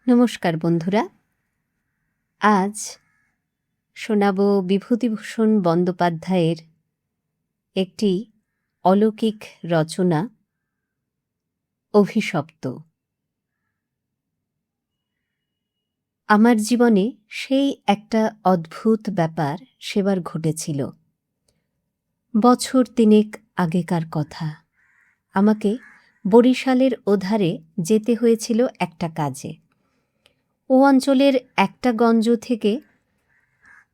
নমস্কার বন্ধুরা, আজ শোনাব বিভূতিভূষণ বন্দ্যোপাধ্যায়ের একটি অলৌকিক রচনা অভিশপ্ত। আমার জীবনে সেই একটা অদ্ভুত ব্যাপার সেবার ঘটেছিল। বছর তিনেক আগেকার কথা। আমাকে বরিশালের ওধারে যেতে হয়েছিল একটা কাজে। ও অঞ্চলের একটা গঞ্জ থেকে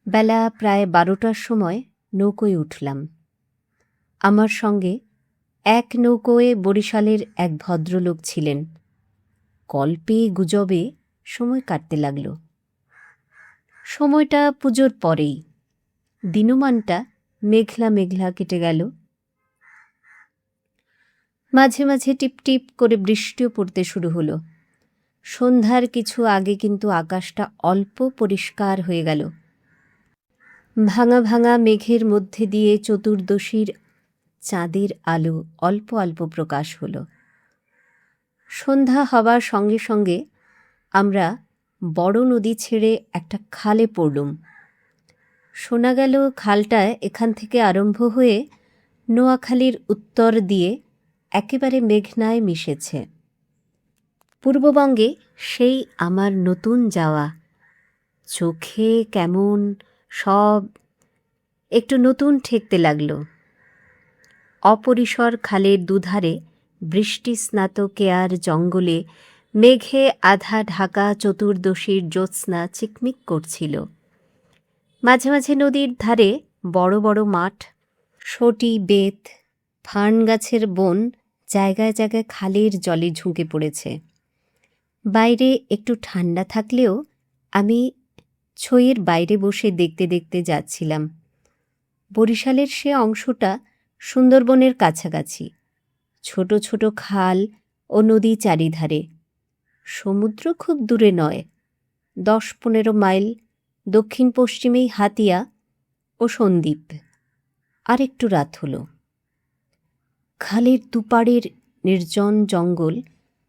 বেলা প্রায় 12টার সময় নৌকোয় উঠলাম। আমার সঙ্গে এক নৌকোয় বরিশালের এক ভদ্রলোক ছিলেন। গল্পে গুজবে সময় কাটতে লাগল। সময়টা পুজোর পরেই। দিনমানটা মেঘলা মেঘলা কেটে গেল। মাঝে মাঝে টিপটিপ করে বৃষ্টিও পড়তে শুরু হলো। সন্ধ্যার কিছু আগে কিন্তু আকাশটা অল্প পরিষ্কার হয়ে গেল। ভাঙা ভাঙা মেঘের মধ্যে দিয়ে চতুর্দশীর চাঁদের আলো অল্প অল্প প্রকাশ হল। সন্ধ্যা হওয়ার সঙ্গে সঙ্গে আমরা বড় নদী ছেড়ে একটা খালে পড়লুম। শোনা গেল খালটা এখান থেকে আরম্ভ হয়ে নোয়াখালীর উত্তর দিয়ে একেবারে মেঘনায় মিশেছে। পূর্ববঙ্গে সেই আমার নতুন যাওয়া। চোখে কেমন সব একটু নতুন ঠেকতে লাগল। অপরিসর খালের দুধারে বৃষ্টিস্নাত কেয়ার জঙ্গলে মেঘে আধা ঢাকা চতুর্দশীর জ্যোৎস্না চিকমিক করছিল। মাঝে মাঝে নদীর ধারে বড় বড় মাঠ, সটি বেত, ফার্ন গাছের বন জায়গায় জায়গায় খালের জলে ঝুঁকে পড়েছে। বাইরে একটু ঠান্ডা থাকলেও আমি ছইয়ের বাইরে বসে দেখতে দেখতে যাচ্ছিলাম। বরিশালের সে অংশটা সুন্দরবনের কাছাকাছি। ছোট ছোট খাল ও নদী চারিধারে। সমুদ্র খুব দূরে নয়। 10-15 মাইল দক্ষিণ পশ্চিমেই হাতিয়া ও সন্দ্বীপ। আর একটু রাত হল। খালের দুপাড়ের নির্জন জঙ্গল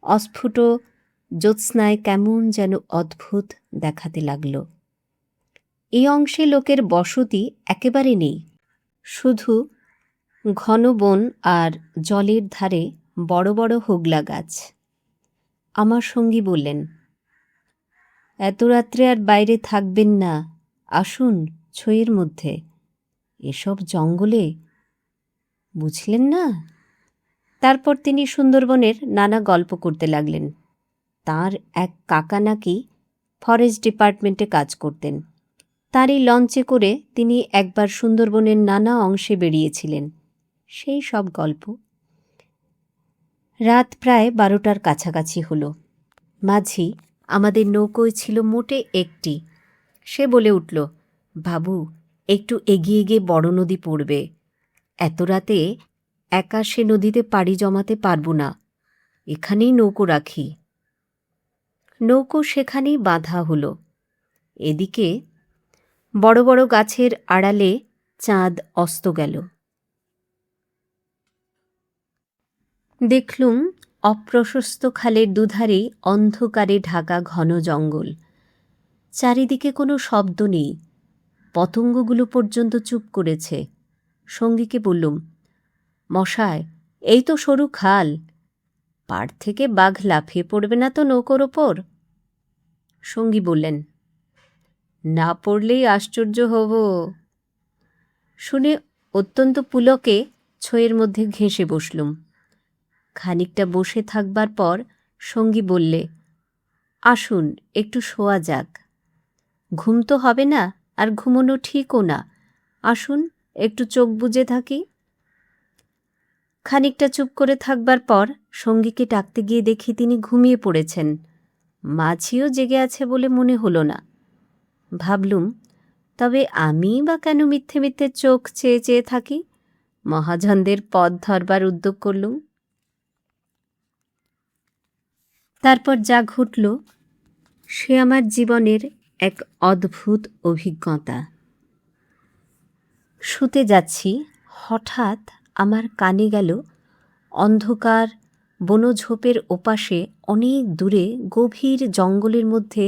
অস্ফুট জ্যোৎস্নায় কেমন যেন অদ্ভুত দেখাতে লাগল। এই অংশে লোকের বসতি একেবারে নেই। শুধু ঘন বন আর জলের ধারে বড় বড় হোগলা গাছ। আমার সঙ্গী বললেন, এত রাত্রে আর বাইরে থাকবেন না, আসুন ছইয়ের মধ্যে। এসব জঙ্গলে বুঝলেন না? তারপর তিনি সুন্দরবনের নানা গল্প করতে লাগলেন। তার এক কাকা নাকি ফরেস্ট ডিপার্টমেন্টে কাজ করতেন। তারই লঞ্চে করে তিনি একবার সুন্দরবনের নানা অংশে বেরিয়েছিলেন। সেই সব গল্প। রাত প্রায় 12টার কাছাকাছি হলো। মাঝি আমাদের নৌকোয় ছিল মোটে একটি। সে বলে উঠল, বাবু, একটু এগিয়ে গিয়ে বড় নদী পড়বে। এত রাতে একা সে নদীতে পাড়ি জমাতে পারবো না, এখানেই নৌকো রাখি। নৌকো সেখানেই বাঁধা হলো। এদিকে বড় বড় গাছের আড়ালে চাঁদ অস্ত গেল। দেখলুম অপ্রশস্ত খালের দুধারেই অন্ধকারে ঢাকা ঘন জঙ্গল। চারিদিকে কোনো শব্দ নেই। পতঙ্গগুলো পর্যন্ত চুপ করেছে। সঙ্গীকে বললুম, মশায়, এই তো সরু খাল, পাড় থেকে বাঘ লাফিয়ে পড়বে না তো নৌকোর ওপর? সঙ্গী বললেন, না পড়লেই আশ্চর্য হব। শুনে অত্যন্ত পুলকে ছইয়ের মধ্যে ঘেঁষে বসলুম। খানিকটা বসে থাকবার পর সঙ্গী বললে, আসুন একটু শোয়া যাক। ঘুম তো হবে না, আর ঘুমোনো ঠিকও না। আসুন একটু চোখ বুজে থাকি। খানিকটা চুপ করে থাকবার পর সঙ্গীকে ডাকতে গিয়ে দেখি তিনি ঘুমিয়ে পড়েছেন। মাঝিও জেগে আছে বলে মনে হলো না। ভাবলুম, তবে আমি বা কেন মিথ্যে মিথ্যে চোখ চেয়ে চেয়ে থাকি? মহাজনদের পথ ধরবার উদ্যোগ করলুম। তারপর যা ঘটল সে আমার জীবনের এক অদ্ভুত অভিজ্ঞতা। শুতে যাচ্ছি, হঠাৎ আমার কানে গেল অন্ধকার বনঝোপের ওপাশে অনেক দূরে গভীর জঙ্গলের মধ্যে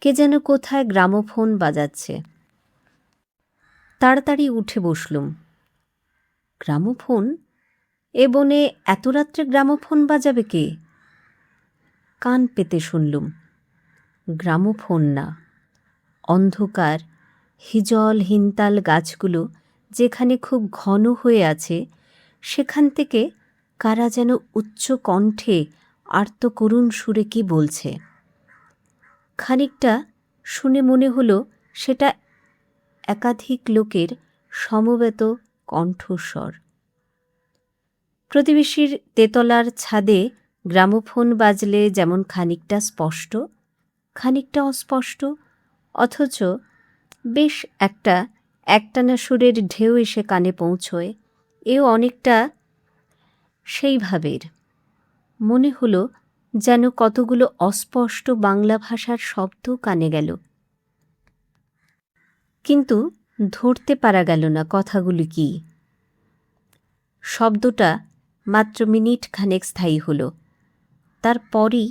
কে যেন কোথায় গ্রামোফোন বাজাচ্ছে। তাড়াতাড়ি উঠে বসলুম। গ্রামোফোন? এ বনে এত রাত্রে গ্রামোফোন বাজাবে কে? কান পেতে শুনলুম। গ্রামোফোন না, অন্ধকার হিজল হিনতাল গাছগুলো যেখানে খুব ঘন হয়ে আছে সেখান থেকে কারা যেন উচ্চ কণ্ঠে আর্তকরুণ সুরে কি বলছে। খানিকটা শুনে মনে হলো সেটা একাধিক লোকের সমবেত কণ্ঠস্বর। প্রতিবেশীর তেতলার ছাদে গ্রামোফোন বাজলে যেমন খানিকটা স্পষ্ট, খানিকটা অস্পষ্ট, অথচ বেশ একটানা সুরের ঢেউ এসে কানে পৌঁছয়, এও অনেকটা সেই ভাবের। মনে হলো যেন কতগুলো অস্পষ্ট বাংলা ভাষার শব্দ কানে গেল, কিন্তু ধরতে পারা গেল না কথাগুলি কি। শব্দটা মাত্র মিনিট খানেক স্থায়ী হল। তারপরই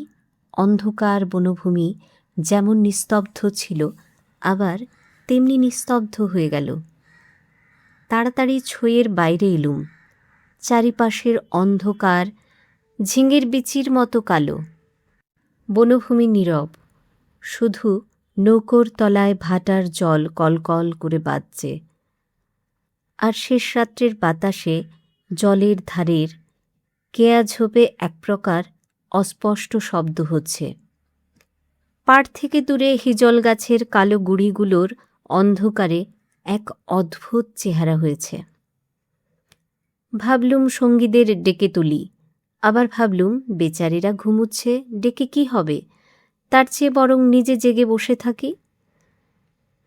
অন্ধকার বনভূমি যেমন নিস্তব্ধ ছিল আবার তেমনি নিস্তব্ধ হয়ে গেল। তাড়াতাড়ি ছইয়ের বাইরে এলুম। চারিপাশের অন্ধকার ঝিঙের বিচির মতো কালো। বনভূমি নীরব, শুধু নৌকোর তলায় ভাটার জল কলকল করে বাজছে। আর শেষ রাত্রের বাতাসে জলের ধারের কেয়া ঝোপে এক প্রকার অস্পষ্ট শব্দ হচ্ছে। পাড় থেকে দূরে হিজল গাছের কালো গুঁড়িগুলোর অন্ধকারে এক অদ্ভুত চেহারা হয়েছে। ভাবলুম সঙ্গীদের ডেকে তুলি, আবার ভাবলুম বেচারিরা ঘুমুচ্ছে, ডেকে কি হবে, তার চেয়ে বরং নিজে জেগে বসে থাকি।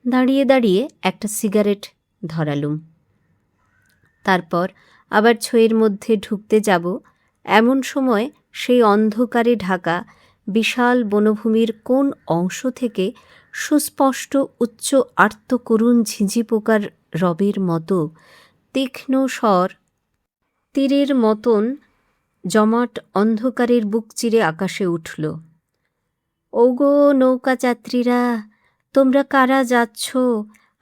দাঁড়িয়ে দাঁড়িয়ে একটা সিগারেট ধরালুম। তারপর আবার ছইয়ের মধ্যে ঢুকতে যাব, এমন সময় সেই অন্ধকারে ঢাকা বিশাল বনভূমির কোন অংশ থেকে সুস্পষ্ট উচ্চ আর্তকরুণ ঝিঁঝি পোকার রবের মতো তীক্ষ্ণ স্বর তীরের মতন জমাট অন্ধকারের বুক চিরে আকাশে উঠল। ওগো নৌকাযাত্রীরা, তোমরা কারা যাচ্ছ?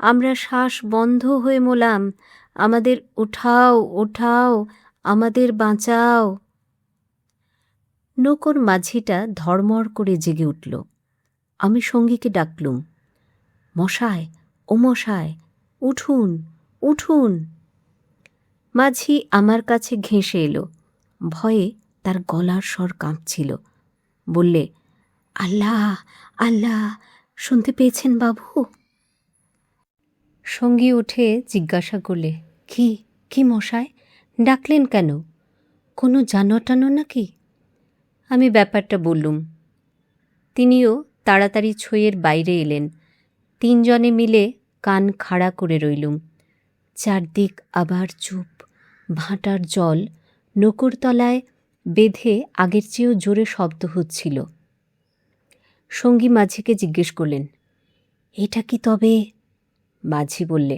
আমরা শ্বাস বন্ধ হয়ে মোলাম, আমাদের উঠাও, ওঠাও, আমাদের বাঁচাও। নৌকোর মাঝিটা ধড়মড় করে জেগে উঠল। আমি সঙ্গীকে ডাকলুম, মশায়, ও মশায়, উঠুন, উঠুন। মাঝি আমার কাছে ঘেঁষে এলো। ভয়ে তার গলার স্বর কাঁপছিল। বললে, আল্লাহ, আল্লাহ, শুনতে পেয়েছেন বাবু? সঙ্গী উঠে জিজ্ঞাসা করলে, কি মশায়, ডাকলেন কেন? কোনো জানোয়াটানো নাকি? আমি ব্যাপারটা বললুম। তিনিও তাড়াতাড়ি ছইয়ের বাইরে এলেন। তিনজনে মিলে কান খাড়া করে রইলুম। চারদিক আবার চুপ। ভাটার জল নৌকোর তলায় বেঁধে আগের চেয়েও জোরে শব্দ হচ্ছিল। সঙ্গী মাঝিকে জিজ্ঞেস করলেন, এটা কি তবে? মাঝি বললে,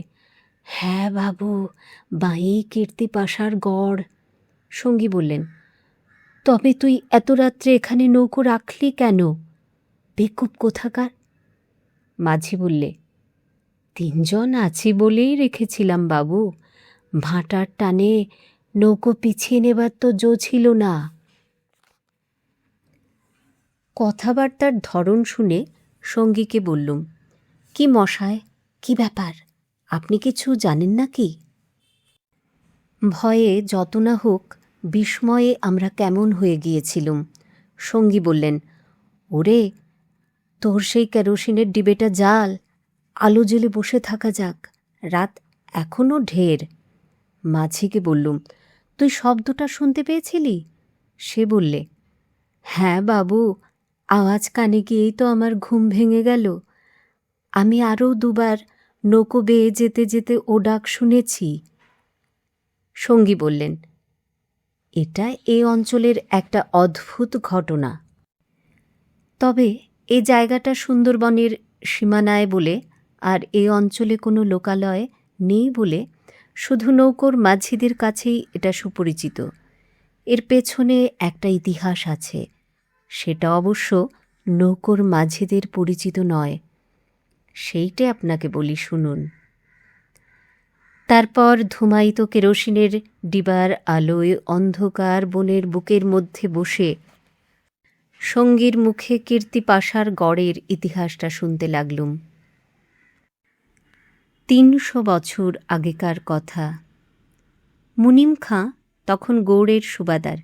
হ্যাঁ বাবু, বাঁই কীর্তিপাশার গড়। সঙ্গী বললেন, তবে তুই এত রাত্রে এখানে নৌকো রাখলি কেন? বেকুব কোথাকার। মাঝি বললে, তিনজন আছি বলেই রেখেছিলাম বাবু, ভাটার টানে নৌকো পিছিয়ে নেবার তো জো ছিল না। কথাবার্তার ধরন শুনে সঙ্গীকে বললুম, কি মশায়, কি ব্যাপার, আপনি কিছু জানেন নাকি? ভয়ে যত না হোক বিস্ময়ে আমরা কেমন হয়ে গিয়েছিলুম। সঙ্গী বললেন, ওরে, তোর সেই কেরোসিনের ডিবেটা জ্বাল, আলো জ্বেলে বসে থাকা যাক, রাত এখনও ঢের। মাঝিকে বললুম, তুই শব্দটা শুনতে পেয়েছিলি? সে বললে, হ্যাঁ বাবু, আওয়াজ কানে গিয়েই তো আমার ঘুম ভেঙে গেল। আমি আরও দুবার নৌকো বেয়ে যেতে যেতে ও ডাক শুনেছি। সঙ্গী বললেন, এটা এ অঞ্চলের একটা অদ্ভুত ঘটনা। তবে এ জায়গাটা সুন্দরবনের সীমানায় বলে আর এ অঞ্চলে কোনো লোকালয় নেই বলে শুধু নৌকোর মাঝিদের কাছেই এটা সুপরিচিত। এর পেছনে একটা ইতিহাস আছে, সেটা অবশ্য নৌকোর মাঝিদের পরিচিত নয়। সেইটে আপনাকে বলি, শুনুন। তারপর ধূমায়িত কেরোসিনের ডিবার আলোয় অন্ধকার বনের বুকের মধ্যে বসে সঙ্গীর মুখে কীর্তিপাশার গড়ের ইতিহাসটা শুনতে লাগলুম। ৩০০ বছর আগেকার কথা। মুনিম খাঁ তখন গৌড়ের সুবাদার।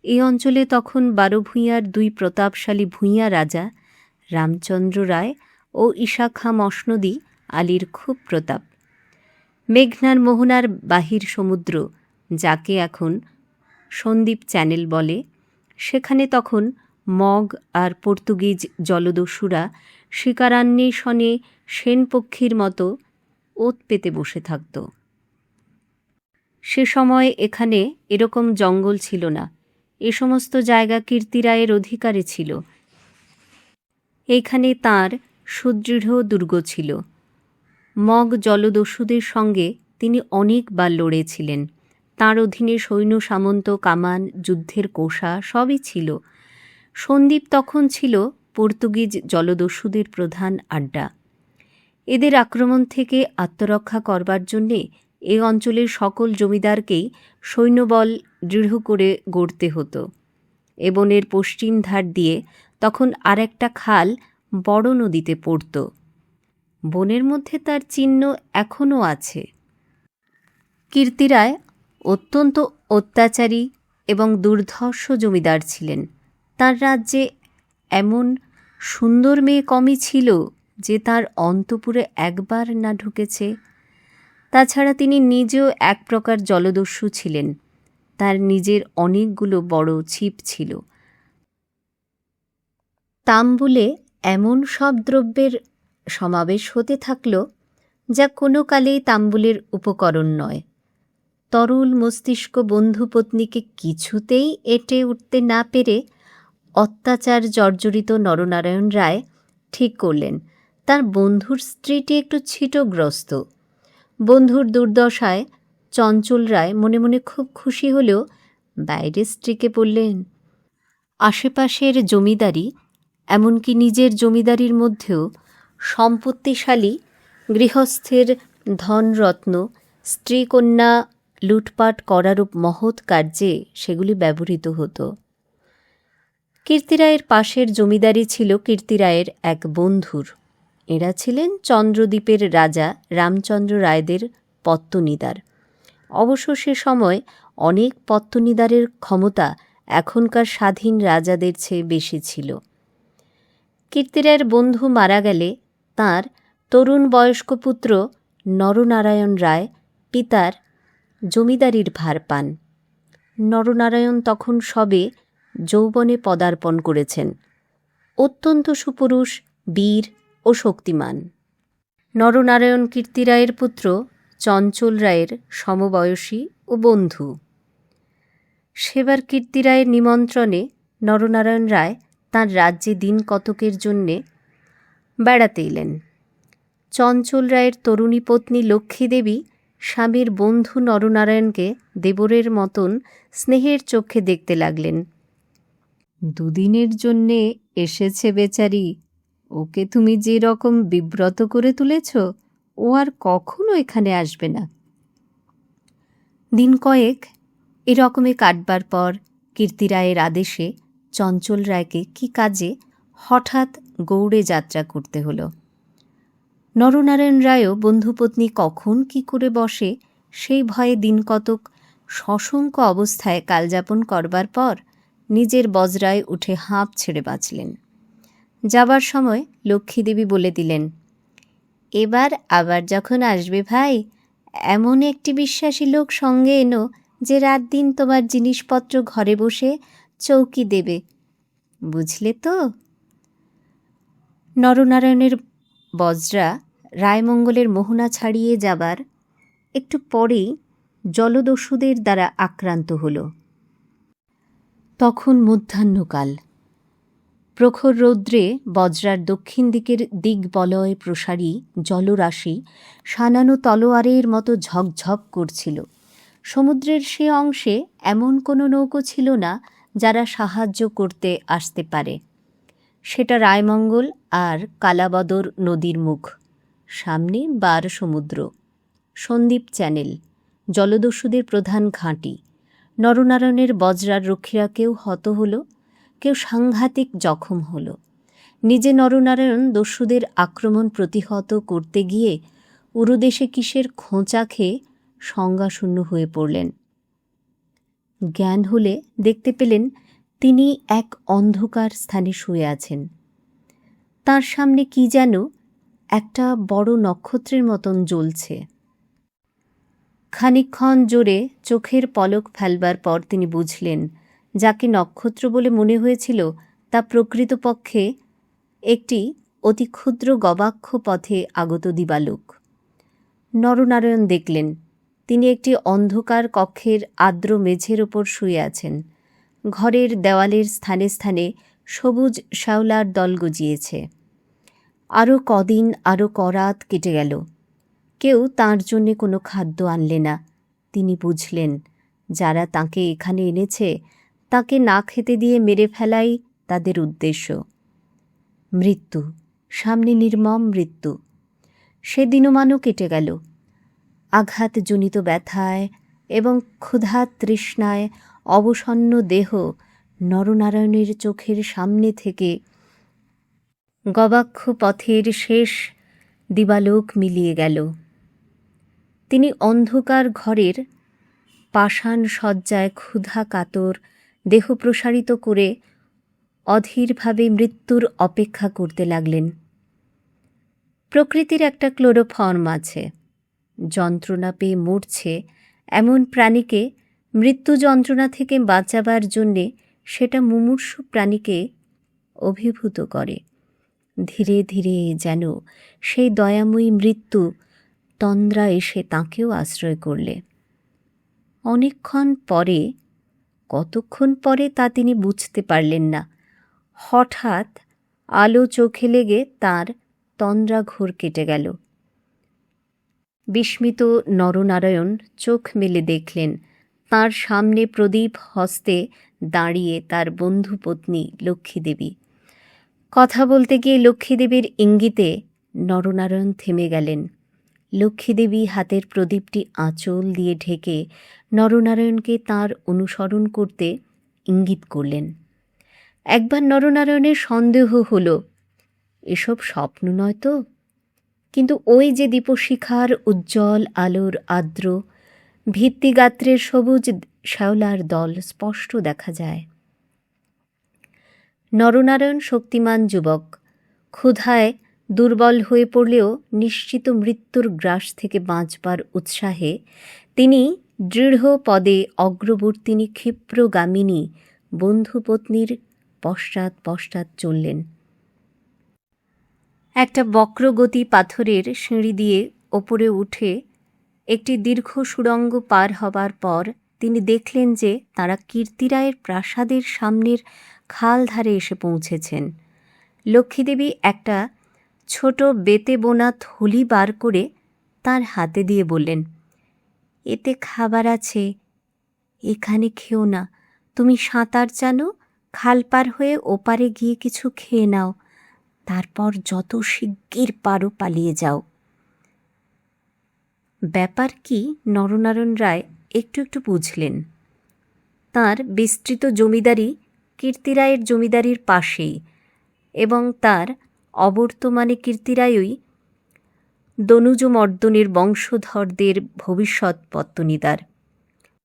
এই অঞ্চলে তখন ১২ ভূঁইয়ার ২ প্রতাপশালী ভূঁইয়া রাজা রামচন্দ্র রায় ও ঈশা খাঁ মসনদী আলীর খুব প্রতাপ। মেঘনার মোহনার বাহির সমুদ্র, যাকে এখন সন্দ্বীপ চ্যানেল বলে, সেখানে তখন মগ আর পর্তুগিজ জলদস্যুরা শিকারান্বেষণে সেনপক্ষীর মতো ওত পেতে বসে থাকত। সে সময় এখানে এরকম জঙ্গল ছিল না। এ সমস্ত জায়গা কীর্তিরায়ের অধিকারে ছিল। এইখানে তাঁর সুদৃঢ় দুর্গ ছিল। মগ জলদস্যুদের সঙ্গে তিনি অনেকবার লড়েছিলেন। তাঁর অধীনে সৈন্য সামন্ত, কামান, যুদ্ধের কোষা সবই ছিল। সন্দ্বীপ তখন ছিল পর্তুগিজ জলদস্যুদের প্রধান আড্ডা। এদের আক্রমণ থেকে আত্মরক্ষা করবার জন্যে এ অঞ্চলের সকল জমিদারকেই সৈন্যবল দৃঢ় করে গড়তে হতো। এ বনের পশ্চিম ধার দিয়ে তখন আর একটা খাল বড় নদীতে পড়ত। বনের মধ্যে তার চিহ্ন এখনও আছে। কীর্তিরায় অত্যন্ত অত্যাচারী এবং দুর্ধর্ষ জমিদার ছিলেন। তাঁর রাজ্যে এমন সুন্দর মেয়ে কমই ছিল যে তাঁর অন্তঃপুরে একবার না ঢুকেছে। তাছাড়া তিনি নিজেও এক প্রকার জলদস্যু ছিলেন। তার নিজের অনেকগুলো বড় ছিপ ছিল। তাম্বুলে এমন সব দ্রব্যের সমাবেশ হতে থাকল যা কোনো কালেই তাম্বুলের উপকরণ নয়। তরল মস্তিষ্ক বন্ধুপত্নীকে কিছুতেই এঁটে উঠতে না পেরে অত্যাচার জর্জরিত নরনারায়ণ রায় ঠিক করলেন তার বন্ধুর স্ত্রীটি একটু ছিটগ্রস্ত। বন্ধুর দুর্দশায় চঞ্চল রায় মনে মনে খুব খুশি হলেও বাইরের স্ত্রীকে বললেন, আশেপাশের জমিদারি, এমনকি নিজের জমিদারির মধ্যেও সম্পত্তিশালী গৃহস্থের ধনরত্ন স্ত্রীকন্যা লুটপাট করারূপ মহৎ কার্যে সেগুলি ব্যবহৃত হতো। কীর্তিরায়ের পাশের জমিদারি ছিল কীর্তিরায়ের এক বন্ধুর। এরা ছিলেন চন্দ্রদ্বীপের রাজা রামচন্দ্র রায়দের পত্তনিদার। অবশ্য সে সময় অনেক পত্তনিদারের ক্ষমতা এখনকার স্বাধীন রাজাদের চেয়ে বেশি ছিল। কীর্তিরায়ের বন্ধু মারা গেলে তাঁর তরুণ বয়স্ক পুত্র নরনারায়ণ রায় পিতার জমিদারির ভার পান। নরনারায়ণ তখন সবে যৌবনে পদার্পণ করেছেন। অত্যন্ত সুপুরুষ, বীর ও শক্তিমান। নরনারায়ণ কীর্তিরায়ের পুত্র চঞ্চল রায়ের সমবয়সী ও বন্ধু। সেবার কীর্তিরায়ের নিমন্ত্রণে নরনারায়ণ রায় তাঁর রাজ্যে দিন কতকের জন্যে বেড়াতে এলেন। চঞ্চল রায়ের তরুণী পত্নী লক্ষ্মীদেবী স্বামীর বন্ধু নরনারায়ণকে দেবরের মতন স্নেহের চোখে দেখতে লাগলেন। দুদিনের জন্যে এসেছে বেচারি, ওকে তুমি যে রকম বিব্রত করে তুলেছ, ও আর কখনো এখানে আসবে না। দিন কয়েক এরকমে কাটবার পর কীর্তিরায়ের আদেশে চঞ্চল রায়কে কি কাজে হঠাৎ গৌড়ে যাত্রা করতে হলো। নরনারায়ণ রায়ও বন্ধুপত্নী কখন কি করে বসে সেই ভয়ে দিন কতক সশঙ্ক অবস্থায় কালযাপন করবার পর নিজের বজরায় উঠে হাঁপ ছেড়ে বাঁচলেন। যাবার সময় লক্ষ্মীদেবী বলে দিলেন, এবার আবার যখন আসবে ভাই, এমন একটি বিশ্বাসী লোক সঙ্গে এনো যে রাত দিন তোমার জিনিসপত্র ঘরে বসে চৌকি দেবে, বুঝলে তো? নরনারায়ণের বজরা রায়মঙ্গলের মোহনা ছাড়িয়ে যাবার একটু পরেই জলদস্যুদের দ্বারা আক্রান্ত হল। তখন মধ্যাহ্নকাল। প্রখর রৌদ্রে বজরার দক্ষিণ দিকের দিগ্বলয় প্রসারী জলরাশি সানানো তলোয়ারের মতো ঝকঝক করছিল। সমুদ্রের সে অংশে এমন কোনো নৌকো ছিল না যারা সাহায্য করতে আসতে পারে। সেটা রায়মঙ্গল আর কালাবদর নদীর মুখ, সামনে বার সমুদ্র, সন্দ্বীপ চ্যানেল, জলদস্যুদের প্রধান ঘাঁটি। নরনারায়ণের বজরার রক্ষীরা কেউ হত হল, কেউ সাংঘাতিক জখম হল। নিজে নরনারায়ণ দস্যুদের আক্রমণ প্রতিহত করতে গিয়ে উরুদেশে কিসের খোঁচা খেয়ে সংজ্ঞাশূন্য হয়ে পড়লেন। জ্ঞান হলে দেখতে পেলেন তিনি এক অন্ধকার স্থানে শুয়ে আছেন। তার সামনে কি যেন একটা বড় নক্ষত্রের মতন জ্বলছে। খানিকক্ষণ জোরে চোখের পলক ফেলবার পর তিনি বুঝলেন যাকে নক্ষত্র বলে মনে হয়েছিল তা প্রকৃতপক্ষে একটি অতি ক্ষুদ্র গবাক্ষ পথে আগত দিবালোক। নরনারায়ণ দেখলেন তিনি একটি অন্ধকার কক্ষের আর্দ্র মেঝের ওপর শুয়ে আছেন। ঘরের দেওয়ালের স্থানে স্থানে সবুজ শ্যাওলার দল গজিয়েছে। আরও কদিন, আরও করাত কেটে গেল। কেউ তাঁর জন্যে কোনো খাদ্য আনলে না। তিনি বুঝলেন যারা তাঁকে এখানে এনেছে তাকে না খেতে দিয়ে মেরে ফেলাই তাদের উদ্দেশ্য। মৃত্যু, সামনে নির্মম মৃত্যু। সে দিনমানও কেটে গেল। আঘাতজনিত ব্যথায় এবং ক্ষুধা তৃষ্ণায় অবসন্ন দেহ নরনারায়ণের চোখের সামনে থেকে গবাক্ষ পথের শেষ দিবালোক মিলিয়ে গেল। তিনি অন্ধকার ঘরের পাষাণ শয্যায় ক্ষুধা কাতর দেহ প্রসারিত করে অধীরভাবে মৃত্যুর অপেক্ষা করতে লাগলেন। প্রকৃতির একটা ক্লোরোফর্ম আছে। যন্ত্রণা পেয়ে মরছে এমন প্রাণীকে মৃত্যু যন্ত্রণা থেকে বাঁচাবার জন্যে সেটা মুমূর্ষু প্রাণীকে অভিভূত করে। ধীরে ধীরে যেন সেই দয়াময়ী মৃত্যু তন্দ্রা এসে তাঁকেও আশ্রয় করলে। অনেকক্ষণ পরে, কতক্ষণ পরে তা তিনি বুঝতে পারলেন না, হঠাৎ আলো চোখে লেগে তাঁর তন্দ্রা ঘোর কেটে গেল। বিস্মিত নরনারায়ণ চোখ মেলে দেখলেন তাঁর সামনে প্রদীপ হস্তে দাঁড়িয়ে তার বন্ধু পত্নী লক্ষ্মীদেবী। কথা বলতে গিয়ে লক্ষ্মীদেবীর ইঙ্গিতে নরনারায়ণ থেমে গেলেন। লক্ষ্মীদেবী হাতের প্রদীপটি আঁচল দিয়ে ঢেকে নরনারায়ণকে তাঁর অনুসরণ করতে ইঙ্গিত করলেন। একবার নরনারায়ণের সন্দেহ হল এসব স্বপ্ন নয় তো, কিন্তু ওই যে দীপশিখার উজ্জ্বল আলোর আর্দ্র ভিত্তিগাত্রের সবুজ শ্যাওলার দল স্পষ্ট দেখা যায়। নরনারায়ণ শক্তিমান যুবক, ক্ষুধায় দুর্বল হয়ে পড়লেও নিশ্চিত মৃত্যুর গ্রাস থেকে বাঁচবার উৎসাহে তিনি দৃঢ় পদে অগ্রবর্তিনী ক্ষিপ্রগামিনী বন্ধুপত্নীর পশ্চাৎ পশ্চাৎ চললেন। একটা বক্রগতি পাথরের সিঁড়ি দিয়ে ওপরে উঠে একটি দীর্ঘ সুড়ঙ্গ পার হবার পর তিনি দেখলেন যে তাঁরা কীর্তিরায়ের প্রাসাদের সামনের খাল ধারে এসে পৌঁছেছেন। লক্ষ্মীদেবী একটা ছোট বেতে বোনা থলি বার করে তার হাতে দিয়ে বললেন, এতে খাবার আছে, এখানে খেও না। তুমি সাঁতার জানো, খাল পার হয়ে ওপারে গিয়ে কিছু খেয়ে নাও, তারপর যত শিগগির পারো পালিয়ে যাও। ব্যাপার কি নরনারায়ণ রায় একটু একটু বুঝলেন। তাঁর বিস্তৃত জমিদারি কীর্তিরায়ের জমিদারির পাশেই, এবং তার অবর্তমানে কীর্তিরায়ই দনুজমর্দনের বংশধরদের ভবিষ্যৎ পত্তনিদার।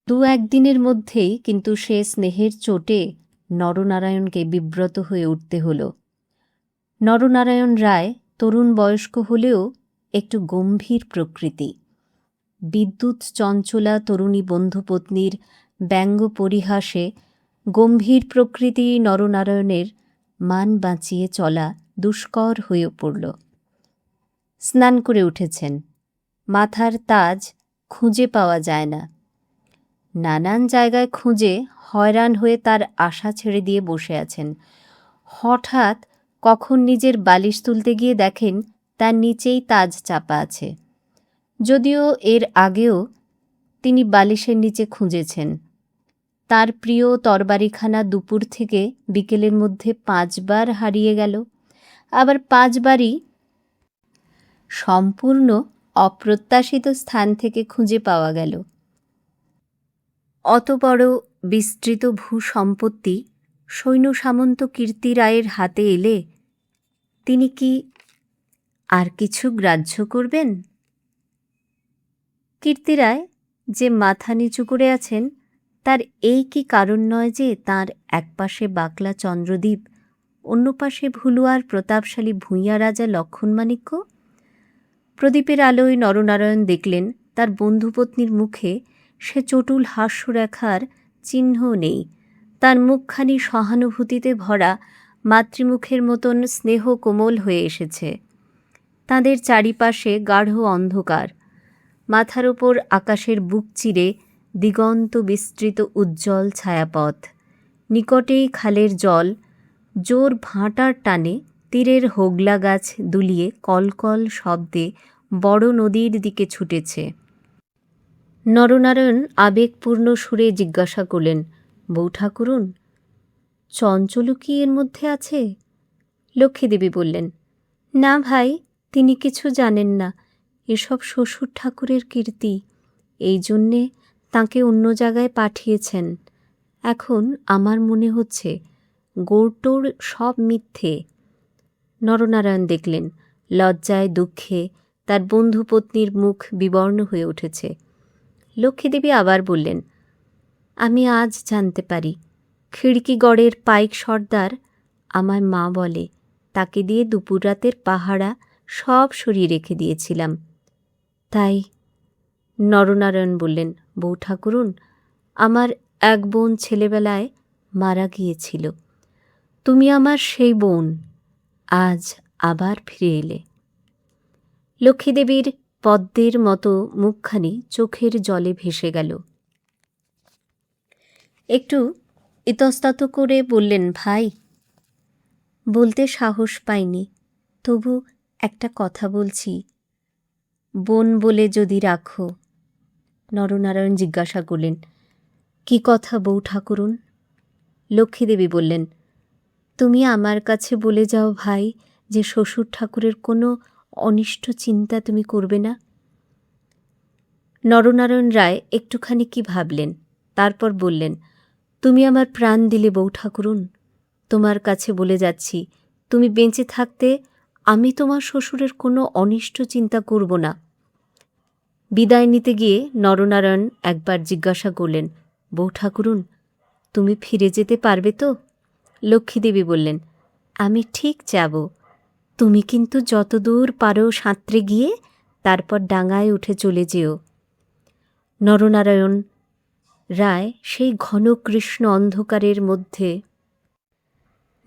দু একদিনের মধ্যেই কিন্তু সে স্নেহের চোটে নরনারায়ণকে বিব্রত হয়ে উঠতে হল। নরনারায়ণ রায় তরুণ বয়স্ক হলেও একটু গম্ভীর প্রকৃতি। বিদ্যুৎ চঞ্চলা তরুণী বন্ধুপত্নীর ব্যঙ্গ পরিহাসে গম্ভীর প্রকৃতি নরনারায়ণের মান বাঁচিয়ে চলা দুষ্কর হয়ে পড়ল। স্নান করে উঠেছেন, মাথার তাজ খুঁজে পাওয়া যায় না। নানান জায়গায় খুঁজে হয়রান হয়ে তার আশা ছেড়ে দিয়ে বসে আছেন। হঠাৎ কখন নিজের বালিশ তুলতে গিয়ে দেখেন তার নিচেই তাজ চাপা আছে। যদিও এর আগেও তিনি বালিশের নিচে খুঁজেছেন। তার প্রিয় তরবারিখানা দুপুর থেকে বিকেলের মধ্যে 5 বার হারিয়ে গেল, আবার 5 বারই সম্পূর্ণ অপ্রত্যাশিত স্থান থেকে খুঁজে পাওয়া গেল। অত বড় বিস্তৃত ভূসম্পত্তি সৈন্য সামন্ত কীর্তি রায়ের হাতে এলে তিনি কি আর কিছু গ্রাহ্য করবেন? কীর্তি রায় যে মাথা নিচু করে আছেন, তার এই কি কারণ নয় যে তাঁর একপাশে বাকলা চন্দ্রদ্বীপ, অন্য পাশে ভুলুয়ার প্রতাপশালী ভূঁইয়া রাজা লক্ষ্মণমাণিক্য? প্রদীপের আলোয় নরনারায়ণ দেখলেন তার বন্ধুপত্নীর মুখে সে চটুল হাস্যরেখার চিহ্ন নেই। তার মুখখানি সহানুভূতিতে ভরা মাতৃমুখের মতন স্নেহ কোমল হয়ে এসেছে। তাদের চারিপাশে গাঢ় অন্ধকার, মাথার ওপর আকাশের বুক চিরে দিগন্ত বিস্তৃত উজ্জ্বল ছায়াপথ। নিকটেই খালের জল জোর ভাঁটার টানে তীরের হোগলা গাছ দুলিয়ে কলকল শব্দে বড় নদীর দিকে ছুটেছে। নরনারায়ণ আবেগপূর্ণ সুরে জিজ্ঞাসা করলেন, বৌঠাকুরুন, চঞ্চলও কি এর মধ্যে আছে? লক্ষ্মীদেবী বললেন, না ভাই, তিনি কিছু জানেন না। এসব শ্বশুর ঠাকুরের কীর্তি, এই জন্যে তাঁকে অন্য জায়গায় পাঠিয়েছেন। এখন আমার মনে হচ্ছে গোরটোর সব মিথ্যে। নরনারায়ণ দেখলেন লজ্জায় দুঃখে তার বন্ধুপত্নীর মুখ বিবর্ণ হয়ে উঠেছে। লক্ষ্মীদেবী আবার বললেন, আমি আজ জানতে পারি খিড়কিগড়ের পাইক সর্দার আমায় মা বলে, তাকে দিয়ে দুপুর রাতের পাহারা সব সরিয়ে রেখে দিয়েছিলাম। তাই নরনারায়ণ বললেন, বৌঠাকুরুন, আমার এক বোন ছেলেবেলায় মারা গিয়েছিল। তুমি আমার সেই বোন, আজ আবার ফিরে এলে। লক্ষ্মীদেবীর পদ্মের মতো মুখখানি চোখের জলে ভেসে গেল। একটু ইতস্তত করে বললেন, ভাই, বলতে সাহস পাইনি, তবু একটা কথা বলছি, বোন বলে যদি রাখো। নরনারায়ণ জিজ্ঞাসা করলেন, কি কথা বৌঠাকুরুন? লক্ষ্মীদেবী বললেন, তুমি আমার কাছে বলে যাও ভাই যে শ্বশুর ঠাকুরের কোনো অনিষ্ট চিন্তা তুমি করবে না। নরনারায়ণ রায় একটুখানি কি ভাবলেন, তারপর বললেন, তুমি আমার প্রাণ দিলে বৌঠাকুরুন, তোমার কাছে বলে যাচ্ছি, তুমি বেঁচে থাকতে আমি তোমার শ্বশুরের কোনো অনিষ্ট চিন্তা করব না। বিদায় নিতে গিয়ে নরনারায়ণ একবার জিজ্ঞাসা করলেন, বৌঠাকুরুন, তুমি ফিরে যেতে পারবে তো? লক্ষ্মীদেবী বললেন, আমি ঠিক যাব, তুমি কিন্তু যতদূর পারো সাঁতরে গিয়ে তারপর ডাঙায় উঠে চলে যেও। নরনারায়ণ রায় সেই ঘন কৃষ্ণ অন্ধকারের মধ্যে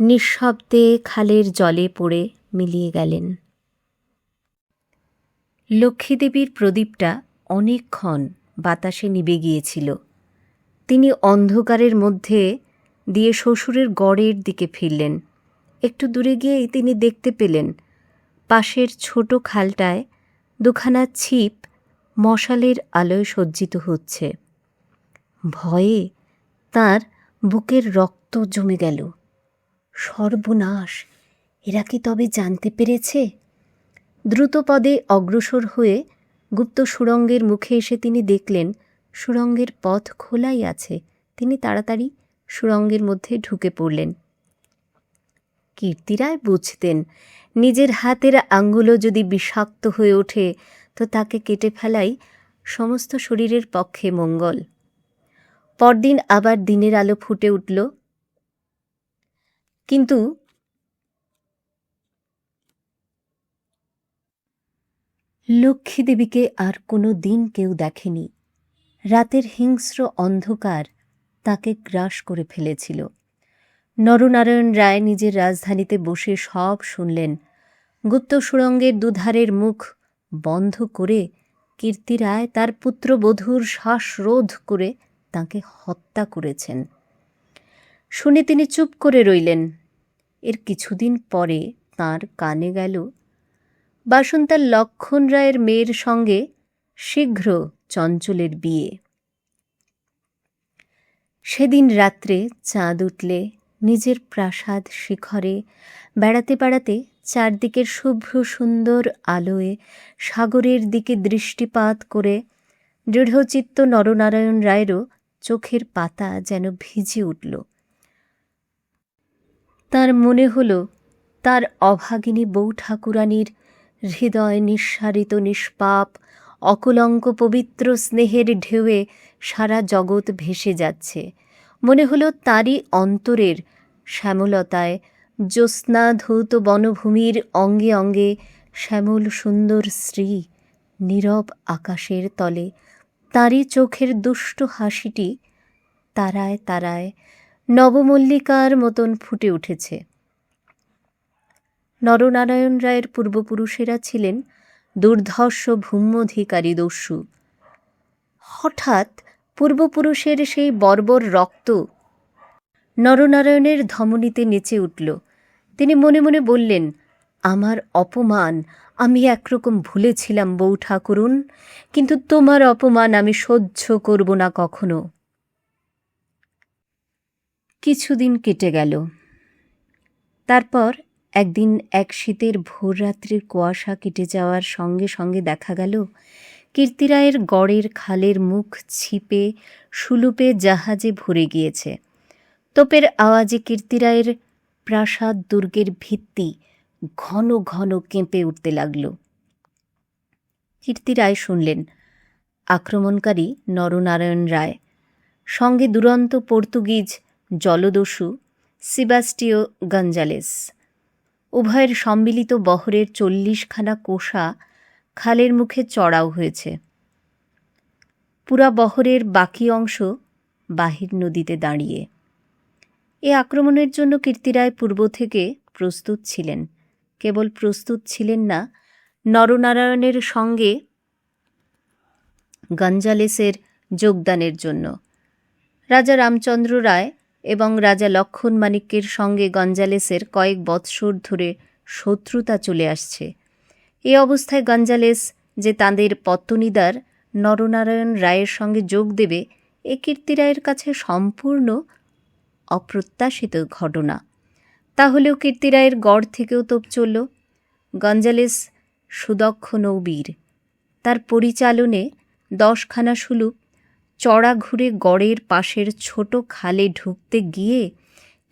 নিঃশব্দে খালের জলে পড়ে মিলিয়ে গেলেন। লক্ষ্মীদেবীর প্রদীপটা অনেকক্ষণ বাতাসে নিভে গিয়েছিল। তিনি অন্ধকারের মধ্যে দিয়ে শ্বশুরের গড়ের দিকে ফিরলেন। একটু দূরে গিয়েই তিনি দেখতে পেলেন পাশের ছোট খালটায় দুখানা ছিপ মশালের আলোয় সজ্জিত হচ্ছে। ভয়ে তার বুকের রক্ত জমে গেল। সর্বনাশ, এরা কি তবে জানতে পেরেছে? দ্রুত পদে অগ্রসর হয়ে গুপ্ত সুড়ঙ্গের মুখে এসে তিনি দেখলেন সুড়ঙ্গের পথ খোলাই আছে। তিনি তাড়াতাড়ি সুড়ঙ্গের মধ্যে ঢুকে পড়লেন। কীর্তি রায় বুঝতেন নিজের হাতের আঙ্গুলও যদি বিষাক্ত হয়ে ওঠে তো তাকে কেটে ফেলাই সমস্ত শরীরের পক্ষে মঙ্গল। পরদিন আবার দিনের আলো ফুটে উঠল, কিন্তু লক্ষ্মীদেবীকে আর কোনো দিন কেউ দেখেনি। রাতের হিংস্র অন্ধকার তাকে গ্রাস করে ফেলেছিল। নরনারায়ণ রায় নিজের রাজধানীতে বসে সব শুনলেন। গুপ্ত সুড়ঙ্গের দুধারের মুখ বন্ধ করে কীর্তি রায় তার পুত্রবধূর শ্বাসরোধ করে তাকে হত্যা করেছেন। শুনে তিনি চুপ করে রইলেন। এর কিছুদিন পরে তাঁর কানে গেল বাসন্তার লক্ষণ রায়ের মেয়ের সঙ্গে শীঘ্র চঞ্চলের বিয়ে। সেদিন রাত্রে চাঁদ উঠলে নিজের প্রাসাদ শিখরে বেড়াতে বেড়াতে চারদিকের শুভ্র সুন্দর আলোয় সাগরের দিকে দৃষ্টিপাত করে দৃঢ়চিত্ত নরনারায়ণ রায়েরও চোখের পাতা যেন ভিজে উঠল। তার মনে হল তার অভাগিনী বউ ঠাকুরানীর হৃদয় নিঃসারিত নিষ্পাপ অকলঙ্ক পবিত্র স্নেহের ঢেউয়ে সারা জগৎ ভেসে যাচ্ছে। মনে হল তারই অন্তরের শ্যামলতায় জ্যোৎস্নাধৌত বনভূমির অঙ্গে অঙ্গে শ্যামল সুন্দর শ্রী নীরব আকাশের তলে তারই চোখের দুষ্ট হাসিটি তারায় তারায় নবমল্লিকার মতন ফুটে উঠেছে। নরনারায়ণ রায়ের পূর্বপুরুষেরা ছিলেন দুর্ধর্ষ ভূম্যধিকারী দস্যু। হঠাৎ পূর্বপুরুষের সেই বর্বর রক্ত নরনারায়ণের ধমনীতে নেচে উঠল। তিনি মনে মনে বললেন, আমার অপমান আমি একরকম ভুলেছিলাম বউ ঠাকুরুন, কিন্তু তোমার অপমান আমি সহ্য করব না কখনো। কিছুদিন কেটে গেল। তারপর একদিন এক শীতের ভোররাত্রির কুয়াশা কেটে যাওয়ার সঙ্গে সঙ্গে দেখা গেল কীর্তিরায়ের গড়ের খালের মুখ ছিপে সুলুপে জাহাজে ভরে গিয়েছে। তোপের আওয়াজে কীর্তিরায়ের প্রাসাদ দুর্গের ভিত্তি ঘন ঘন কেঁপে উঠতে লাগল। কীর্তিরায় শুনলেন আক্রমণকারী নরনারায়ণ রায়, সঙ্গে দুরন্ত পর্তুগিজ জলদস্যু সেবাস্টিও গঞ্জালেস। উভয়ের সম্মিলিত বহরের 40খানা কোষা খালের মুখে চড়াও হয়েছে। পুরা বহরের বাকি অংশ বাহির নদীতে দাঁড়িয়ে। এ আক্রমণের জন্য কীর্তিরায় পূর্ব থেকে প্রস্তুত ছিলেন। কেবল প্রস্তুত ছিলেন না, নরনারায়ণের সঙ্গে গঞ্জালেসের যোগদানের জন্য। রাজা রামচন্দ্র রায় এবং রাজা লক্ষ্মণ মাণিক্যের সঙ্গে গঞ্জালেসের কয়েক বৎসর ধরে শত্রুতা চলে আসছে। এ অবস্থায় গঞ্জালেস যে তাঁদের পত্তনিদার নরনারায়ণ রায়ের সঙ্গে যোগ দেবে, এ কীর্তিরায়ের কাছে সম্পূর্ণ অপ্রত্যাশিত ঘটনা। তাহলেও কীর্তিরায়ের গড় থেকেও তোপ চলল। গঞ্জালেস সুদক্ষ নৌবীর। তার পরিচালনে 10খানা সুলুপ চড়া ঘুরে গড়ের পাশের ছোট খালে ঢুকতে গিয়ে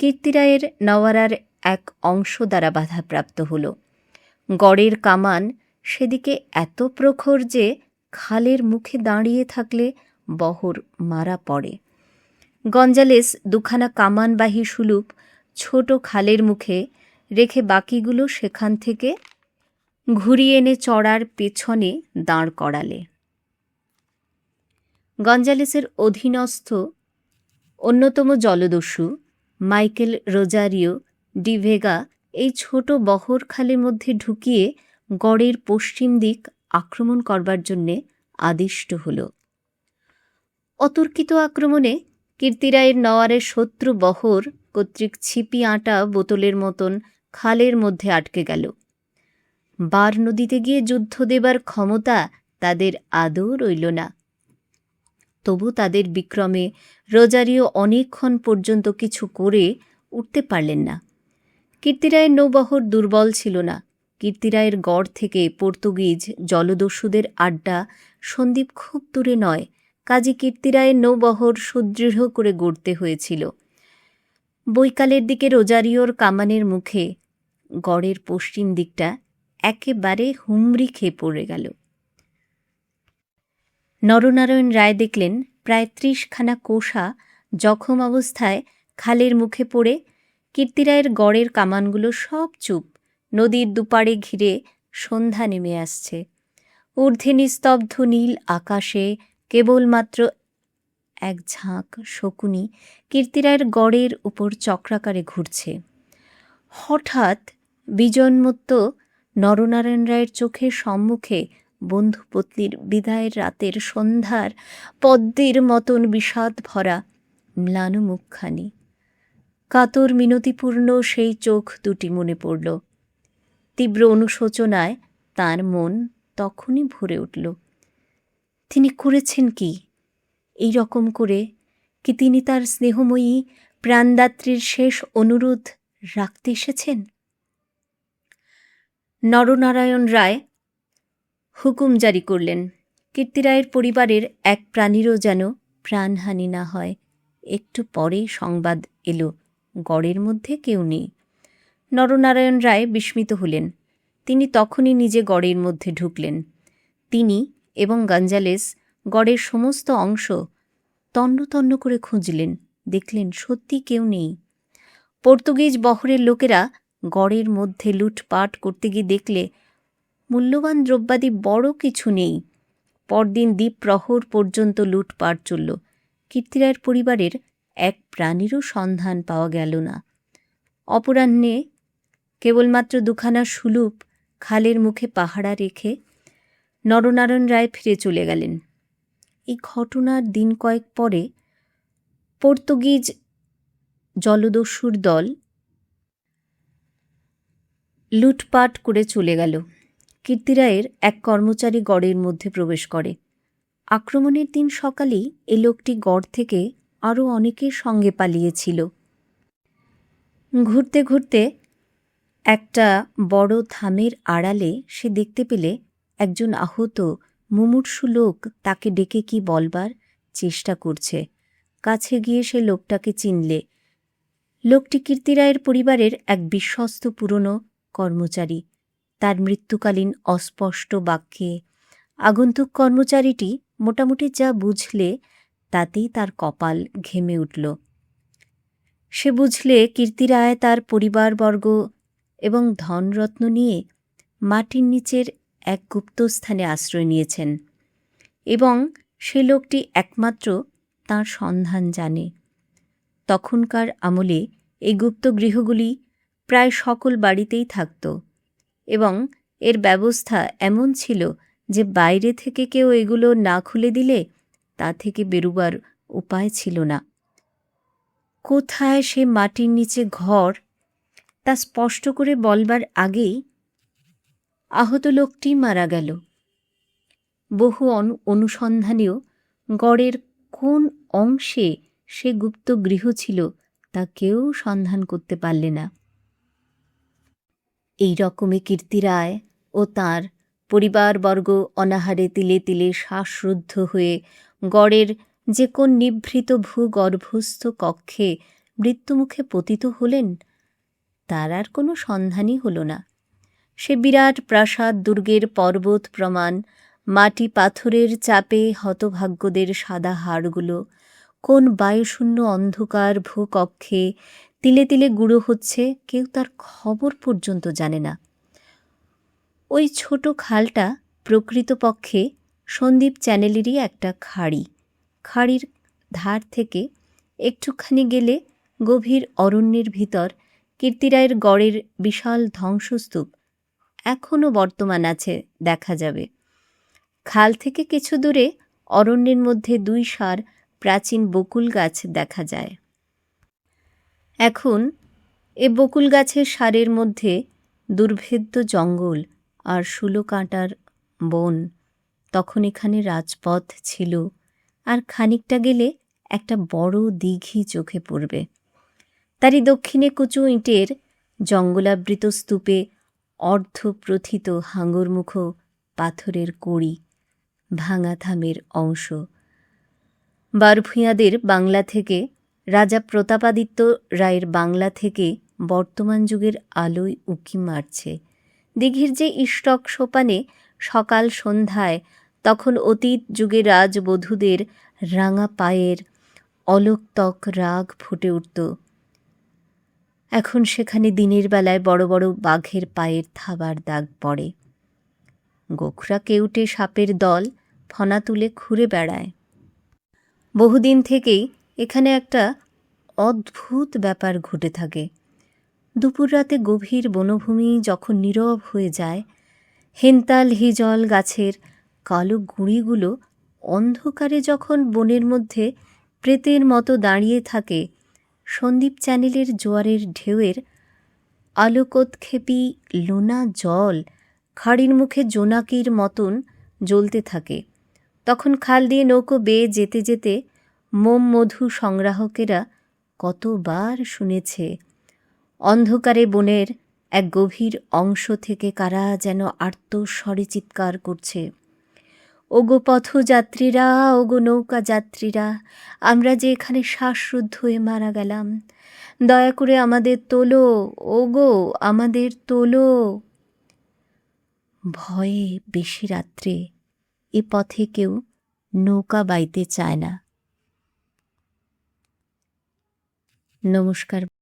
কীর্তিরায়ের নওয়ারার এক অংশ দ্বারা বাধাপ্রাপ্ত হল। গড়ের কামান সেদিকে এত প্রখর যে খালের মুখে দাঁড়িয়ে থাকলে বহর মারা পড়ে। গঞ্জালেস 2খানা কামানবাহী সুলুপ ছোট খালের মুখে রেখে বাকিগুলো সেখান থেকে ঘুরিয়ে এনে চড়ার পেছনে দাঁড় করালে। গঞ্জালেসের অধীনস্থ অন্যতম জলদস্যু মাইকেল রোজারিও ডি ভেগা এই ছোট বহর খালের মধ্যে ঢুকিয়ে গড়ের পশ্চিম দিক আক্রমণ করবার জন্যে আদিষ্ট হল। অতর্কিত আক্রমণে কীর্তিরায়ের নওয়ারের শত্রু বহর কর্তৃক ছিপি আটা বোতলের মতন খালের মধ্যে আটকে গেল। বার নদীতে গিয়ে যুদ্ধ দেবার ক্ষমতা তাদের আদৌ রইল না। তবু তাদের বিক্রমে রোজারিও অনেকক্ষণ পর্যন্ত কিছু করে উঠতে পারলেন না। কীর্তিরায়ের নৌবহর দুর্বল ছিল না। কীর্তিরায়ের গড় থেকে পর্তুগিজ জলদস্যুদের আড্ডা সন্দ্বীপ খুব দূরে নয়, কাজে কীর্তিরায়ের নৌবহর সুদৃঢ় করে গড়তে হয়েছিল। বৈকালের দিকে রোজারিওর কামানের মুখে গড়ের পশ্চিম দিকটা একেবারে হুমড়ি খেয়ে পড়ে গেল। নরনারায়ণ রায় দেখলেন প্রায় 30খানা কোষা জখম অবস্থায় খালের মুখে পড়ে। কীর্তিরায়ের গড়ের কামানগুলো সব চুপ। নদীর দুপাড়ে ঘিরে সন্ধ্যা নেমে আসছে। ঊর্ধ্বে নিস্তব্ধ নীল আকাশে কেবলমাত্র এক ঝাঁক শকুনি কীর্তিরায়ের গড়ের উপর চক্রাকারে ঘুরছে। হঠাৎ বিজন্মত্ত নরনারায়ণ রায়ের চোখের সম্মুখে বন্ধুপত্নীর বিদায়ের রাতের সন্ধ্যার পদ্মের মতন বিষাদ ভরা ম্লান মুখখানি, কাতর মিনতিপূর্ণ সেই চোখ দুটি মনে পড়ল। তীব্র অনুশোচনায় তাঁর মন তখনই ভরে উঠল। তিনি করেছেন কি? এই রকম করে কি তিনি তার স্নেহময়ী প্রাণদাত্রীর শেষ অনুরোধ রাখতে এসেছেন? নরনারায়ণ রায় হুকুম জারি করলেন, কীর্তিরায়ের পরিবারের এক প্রাণীরও যেন প্রাণহানি না হয়। একটু পরেই সংবাদ এলো, গড়ের মধ্যে কেউ নেই। নরনারায়ণ রায় বিস্মিত হলেন। তিনি তখনই নিজে গড়ের মধ্যে ঢুকলেন। তিনি এবং গঞ্জালেস গড়ের সমস্ত অংশ তন্ন তন্ন করে খুঁজলেন, দেখলেন সত্যি কেউ নেই। পর্তুগিজ বহরের লোকেরা গড়ের মধ্যে লুটপাট করতে গিয়ে দেখলে মূল্যবান দ্রব্যাদি বড় কিছু নেই। পরদিন দ্বীপ্রহর পর্যন্ত লুটপাট চলল। কীর্তিরায়ের পরিবারের এক প্রাণীরও সন্ধান পাওয়া গেল না। অপরাহ্নে কেবলমাত্র দুখানা সুলুপ খালের মুখে পাহারা রেখে নরনারায়ণ রায় ফিরে চলে গেলেন। এই ঘটনার দিন কয়েক পরে পর্তুগিজ জলদস্যুর দল লুটপাট করে চলে গেল। কীর্তিরায়ের এক কর্মচারী গড়ের মধ্যে প্রবেশ করে। আক্রমণের দিন সকালেই এ লোকটি গড় থেকে আরও অনেকের সঙ্গে পালিয়েছিল। ঘুরতে ঘুরতে একটা বড় থামের আড়ালে সে দেখতে পেলে একজন আহত মুমূর্ষু লোক তাকে ডেকে কি বলবার চেষ্টা করছে। কাছে গিয়ে সে লোকটাকে চিনলে। লোকটি কীর্তিরায়ের পরিবারের এক বিশ্বস্ত পুরনো কর্মচারী। তার মৃত্যুকালীন অস্পষ্ট বাক্যে আগন্তুক কর্মচারীটি মোটামুটি যা বুঝলে তাতেই তার কপাল ঘেমে উঠল। সে বুঝলে কীর্তিরায় তার পরিবারবর্গ এবং ধনরত্ন নিয়ে মাটির নিচের এক গুপ্তস্থানে আশ্রয় নিয়েছেন এবং সে লোকটি একমাত্র তাঁর সন্ধান জানে। তখনকার আমলে এই গুপ্ত গৃহগুলি প্রায় সকল বাড়িতেই থাকত এবং এর ব্যবস্থা এমন ছিল যে বাইরে থেকে কেউ এগুলো না খুলে দিলে তা থেকে বেরুবার উপায় ছিল না। কোথায় সে মাটির নিচে ঘর তা স্পষ্ট করে বলবার আগেই আহত লোকটি মারা গেল। বহু অনুসন্ধানেও গড়ের কোন অংশে সে গুপ্ত গৃহ ছিল তা কেউ সন্ধান করতে পারলে না। এই রকমে কীর্তিরায় ও তাঁর পরিবারবর্গ অনাহারে তিলে তিলে শ্বাসরুদ্ধ হয়ে গড়ের যে কোন নিভৃত ভূগর্ভস্থ কক্ষে মৃত্যুমুখে পতিত হলেন তার আর কোনো সন্ধানই হল না। সে বিরাট প্রাসাদ দুর্গের পর্বত প্রমাণ মাটি পাথরের চাপে হতভাগ্যদের সাদা হাড়গুলো কোন বায়ুশূন্য অন্ধকার ভূকক্ষে তিলে তিলে গুঁড়ো হচ্ছে, কেউ তার খবর পর্যন্ত জানে না। ওই ছোট খালটা প্রকৃতপক্ষে সন্দীপ চ্যানেলেরই একটা খাড়ি। খাড়ির ধার থেকে একটুখানি গেলে গভীর অরণ্যের ভিতর কীর্তিরায়ের গড়ের বিশাল ধ্বংসস্তূপ এখনও বর্তমান আছে, দেখা যাবে। খাল থেকে কিছু দূরে অরণ্যের মধ্যে দুই সার প্রাচীন বকুল গাছ দেখা যায়। এখন এ বকুল গাছের সারের মধ্যে দুর্ভেদ্য জঙ্গল আর শুলো কাঁটার বন। তখন এখানে রাজপথ ছিল, আর খানিকটা গেলে একটা বড় দিঘি চোখে পড়বে। তারই দক্ষিণে কুচু ইটের জঙ্গলাবৃত স্তূপে অর্ধপ্রথিত হাঙরমুখ পাথরের কড়ি, ভাঙা থামের অংশ। বারভূঁইয়াদের বাংলা থেকে, রাজা প্রতাপাদিত্য রায়ের বাংলা থেকে বর্তমান যুগের আলোয় উঁকি মারছে। দিঘির যে ইষ্টক সোপানে সকাল সন্ধ্যায় তখন অতীত যুগে রাজবধূদের রাঙা পায়ের অলোকতক রাগ ফুটে উঠত, এখন সেখানে দিনের বেলায় বড় বড় বাঘের পায়ের থাবার দাগ পড়ে। গোখরা কেউটে সাপের দল ফনা তুলে ঘুরে বেড়ায়। বহুদিন থেকেই এখানে একটা অদ্ভুত ব্যাপার ঘটে থাকে। দুপুর রাতে গভীর বনভূমি যখন নীরব হয়ে যায়, হেনতাল হিজল গাছের কালো গুঁড়িগুলো অন্ধকারে যখন বনের মধ্যে প্রেতের মতো দাঁড়িয়ে থাকে, সন্দীপ চ্যানেলের জোয়ারের ঢেউয়ের আলোকোৎক্ষেপী লোনা জল খাড়ির মুখে জোনাকির মতন জ্বলতে থাকে, তখন খাল দিয়ে নৌকো বেয়ে যেতে যেতে মোম মধু সংগ্রাহকেরা কতবার শুনেছে অন্ধকারে বনের এক গভীর অংশ থেকে কারা যেন আর্তস্বরে চিৎকার করছে, ওগো পথযাত্রীরা, ওগো নৌকা যাত্রীরা, আমরা যে এখানে শ্বাসরুদ্ধ হয়ে মারা গেলাম, দয়া করে আমাদের তোলো, ওগো আমাদের তোলো। ভয়ে বেশি রাত্রে এ পথে কেউ নৌকা বাইতে চায় না। নমস্কার।